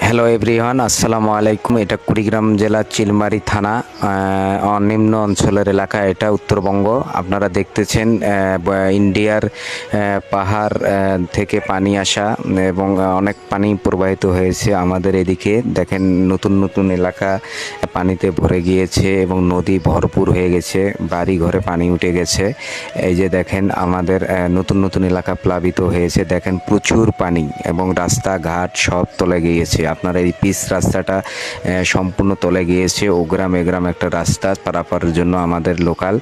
Hello everyone, আসসালামু আলাইকুম। এটা কুড়িগ্রাম জেলার চিলমারি থানা নিম্ন অঞ্চলের এলাকা। এটা উত্তরবঙ্গ। আপনারা দেখতেছেন ইন্ডিয়ার পাহাড় থেকে পানি আসা এবং অনেক পানি প্রবাহিত হয়েছে আমাদের এদিকে। দেখেন নতুন নতুন এলাকা পানিতে ভরে গিয়েছে এবং নদী ভরপুর হয়ে গেছে, বাড়ি ঘরে পানি উঠে গেছে। এই যে দেখেন আমাদের নতুন নতুন এলাকা প্লাবিত হয়েছে। দেখেন প্রচুর পানি এবং রাস্তাঘাট সব তলে গিয়েছে। আপনার এই পিচ রাস্তাটা সম্পূর্ণ তলে গিয়েছে। ও গ্রাম এ গ্রাম একটা রাস্তা পারাপারের জন্য আমাদের লোকাল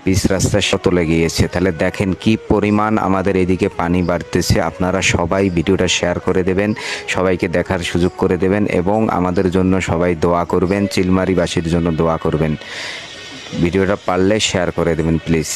পিচ রাস্তা সব তলে গিয়েছে। তাহলে দেখেন কি পরিমাণ আমাদের এদিকে পানি বাড়তেছে। আপনারা সবাই ভিডিওটা শেয়ার করে দেবেন, সবাইকে দেখার সুযোগ করে দেবেন এবং আমাদের জন্য সবাই দোয়া করবেন, চিলমারিবাসীর জন্য দোয়া করবেন। ভিডিওটা পারলে শেয়ার করে দেবেন প্লিজ।